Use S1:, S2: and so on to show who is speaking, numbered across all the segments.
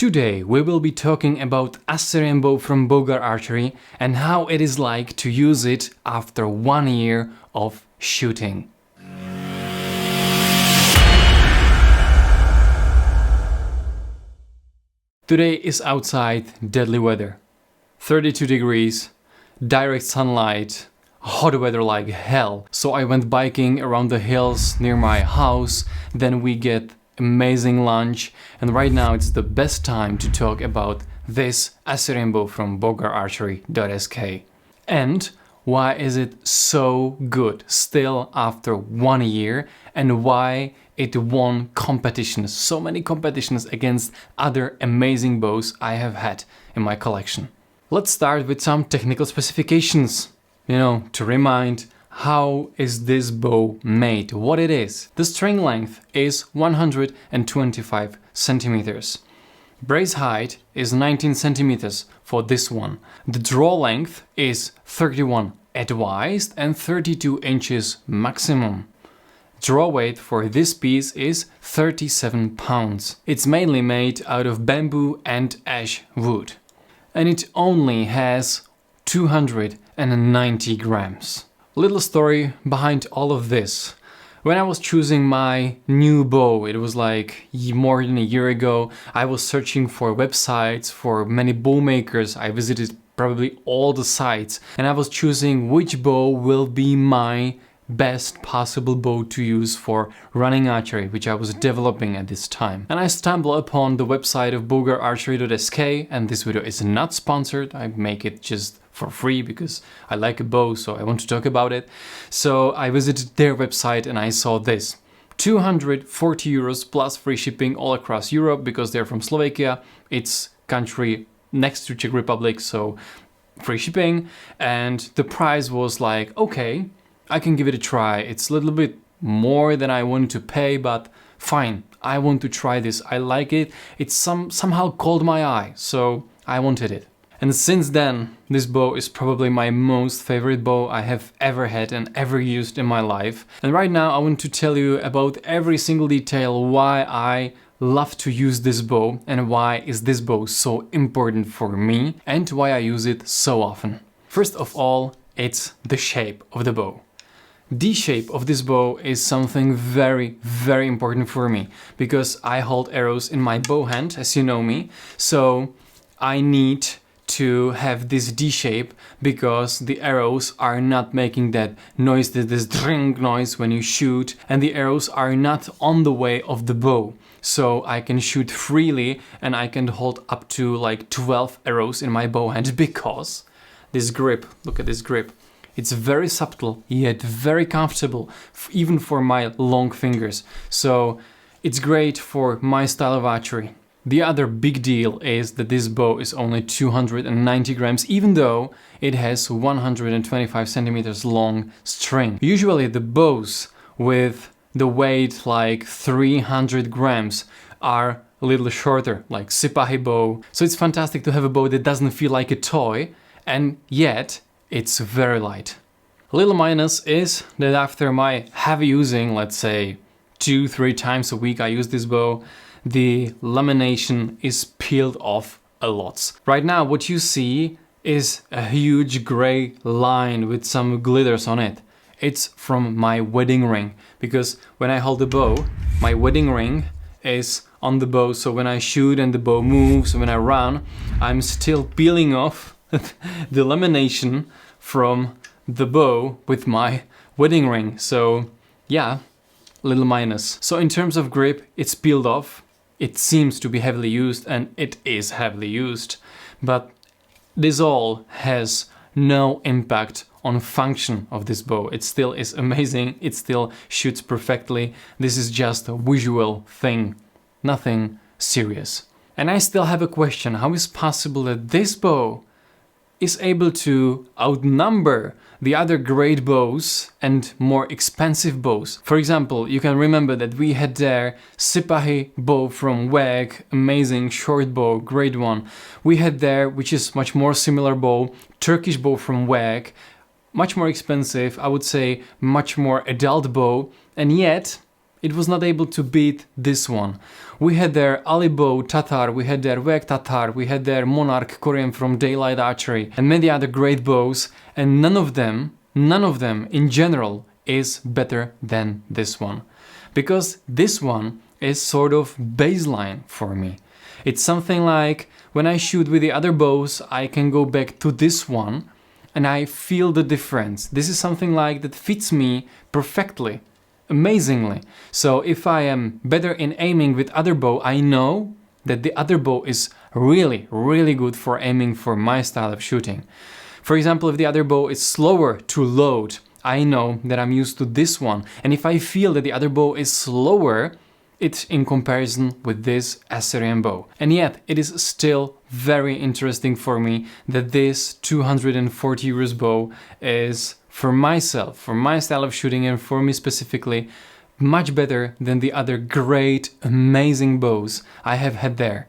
S1: Today we will be talking about Assyrian bow from Bogar Archery and how it is like to use it after 1 year of shooting. Today is outside deadly weather. 32 degrees, direct sunlight, hot weather like hell. So I went biking around the hills near my house, then we get amazing lunch, and right now it's the best time to talk about this Assyrian bow from bogararchery.sk. And why is it so good still after 1 year, and why it won competitions, so many competitions against other amazing bows I have had in my collection. Let's start with some technical specifications, to remind how is this bow made, what it is. The string length is 125 centimeters. Brace height is 19 centimeters for this one. The draw length is 31 advised and 32 inches maximum. Draw weight for this piece is 37 pounds. It's mainly made out of bamboo and ash wood. And it only has 290 grams. Little story behind all of this. When I was choosing my new bow, it was like more than a year ago, I was searching for websites for many bow makers. I visited probably all the sites and I was choosing which bow will be my best possible bow to use for running archery, which I was developing at this time. And I stumbled upon the website of bogararchery.sk, and this video is not sponsored. I make it just for free because I like a bow, so I want to talk about it. So I visited their website and I saw this. 240 euros plus free shipping all across Europe because they're from Slovakia. It's country next to Czech Republic, so free shipping. And the price was like, okay, I can give it a try. It's a little bit more than I wanted to pay, but fine. I want to try this. I like it. It somehow caught my eye, so I wanted it. And since then, this bow is probably my most favorite bow I have ever had and ever used in my life. And right now I want to tell you about every single detail why I love to use this bow and why is this bow so important for me and why I use it so often. First of all, it's the shape of the bow. The shape of this bow is something very, very important for me because I hold arrows in my bow hand, as you know me. So I need to have this D shape because the arrows are not making that noise, this dring noise when you shoot, and the arrows are not on the way of the bow. So I can shoot freely and I can hold up to like 12 arrows in my bow hand because this grip, look at this grip. It's very subtle yet very comfortable, even for my long fingers. So it's great for my style of archery. The other big deal is that this bow is only 290 grams, even though it has 125 centimeters long string. Usually the bows with the weight like 300 grams are a little shorter, like Sipahi bow. So it's fantastic to have a bow that doesn't feel like a toy, and yet it's very light. A little minus is that after my heavy using, let's say 2-3 times a week I use this bow, the lamination is peeled off a lot. Right now what you see is a huge gray line with some glitters on it. It's from my wedding ring because when I hold the bow, my wedding ring is on the bow, so when I shoot and the bow moves, when I run, I'm still peeling off the lamination from the bow with my wedding ring. So yeah, little minus. So in terms of grip, it's peeled off. It seems to be heavily used, and it is heavily used, but this all has no impact on function of this bow. It still is amazing. It still shoots perfectly. This is just a visual thing, nothing serious. And I still have a question. How is it possible that this bow is able to outnumber the other great bows and more expensive bows? For example, you can remember that we had there Sipahi bow from WEG, amazing short bow, great one. We had there, which is much more similar bow, Turkish bow from WEG, much more expensive, I would say much more adult bow, and yet it was not able to beat this one. We had their Ali bow Tatar, we had their Vek Tatar, we had their Monarch Korean from Daylight Archery, and many other great bows, and none of them in general is better than this one. Because this one is sort of baseline for me. It's something like when I shoot with the other bows, I can go back to this one and I feel the difference. This is something like that fits me perfectly, amazingly. So if I am better in aiming with other bow, I know that the other bow is really, really good for aiming for my style of shooting. For example, if the other bow is slower to load, I know that I'm used to this one. And if I feel that the other bow is slower, it's in comparison with this Assyrian bow. And yet, it is still very interesting for me that this 240 euros bow is, for myself, for my style of shooting and for me specifically, much better than the other great, amazing bows I have had there.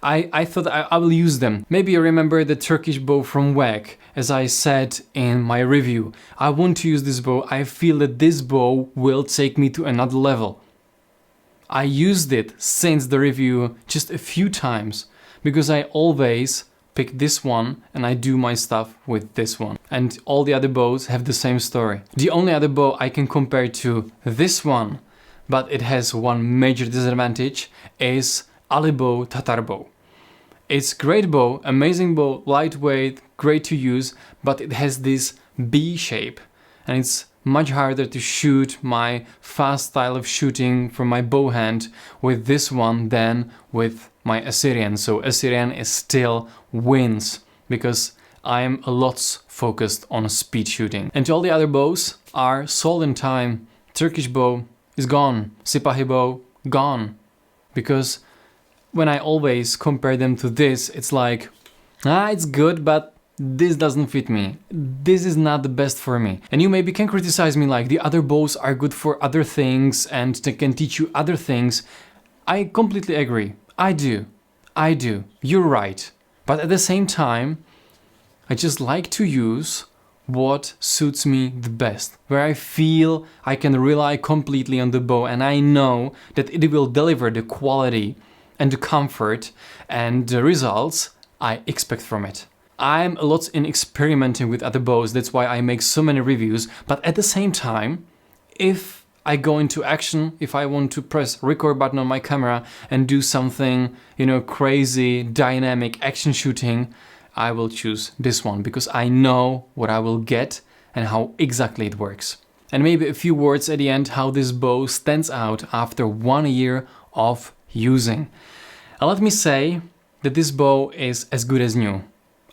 S1: I thought I will use them. Maybe you remember the Turkish bow from Vek, as I said in my review. I want to use this bow. I feel that this bow will take me to another level. I used it since the review just a few times because I always pick this one and I do my stuff with this one. And all the other bows have the same story. The only other bow I can compare to this one, but it has one major disadvantage, is Ali bow Tatar bow. It's great bow, amazing bow, lightweight, great to use, but it has this B shape and it's much harder to shoot my fast style of shooting from my bow hand with this one than with my Assyrian. So Assyrian is still wins because I'm a lot focused on speed shooting. And all the other bows are sold in time. Turkish bow is gone. Sipahi bow, gone. Because when I always compare them to this, it's like, it's good, but this doesn't fit me. This is not the best for me. And you maybe can criticize me like the other bows are good for other things and they can teach you other things. I completely agree. I do. You're right. But at the same time, I just like to use what suits me the best, where I feel I can rely completely on the bow and I know that it will deliver the quality and the comfort and the results I expect from it. I'm a lot in experimenting with other bows, that's why I make so many reviews, but at the same time, if I go into action, if I want to press record button on my camera and do something, crazy, dynamic action shooting, I will choose this one because I know what I will get and how exactly it works. And maybe a few words at the end how this bow stands out after 1 year of using. Let me say that this bow is as good as new.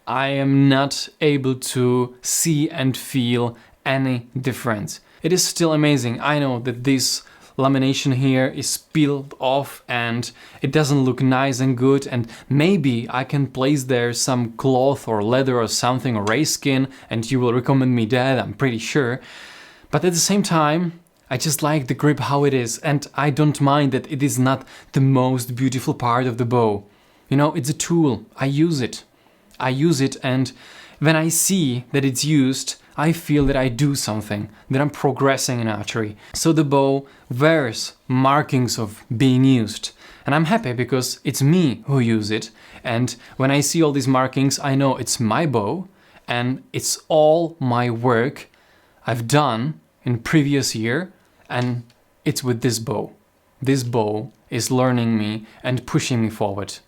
S1: I am not able to see and feel any difference. It is still amazing. I know that this lamination here is peeled off and it doesn't look nice and good, and maybe I can place there some cloth or leather or something or race skin and you will recommend me that, I'm pretty sure. But at the same time, I just like the grip how it is, and I don't mind that it is not the most beautiful part of the bow. It's a tool. I use it, and when I see that it's used, I feel that I do something, that I'm progressing in archery. So the bow wears markings of being used. And I'm happy because it's me who use it. And when I see all these markings, I know it's my bow and it's all my work I've done in previous year, and it's with this bow. This bow is learning me and pushing me forward.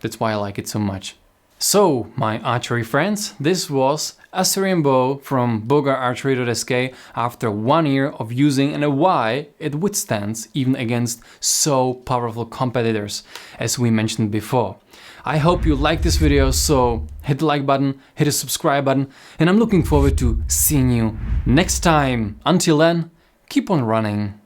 S1: That's why I like it so much. So, my archery friends, this was Assyrian bow from bogararchery.sk after 1 year of using, and why it withstands even against so powerful competitors, as we mentioned before. I hope you liked this video, so hit the like button, hit the subscribe button, and I'm looking forward to seeing you next time. Until then, keep on running.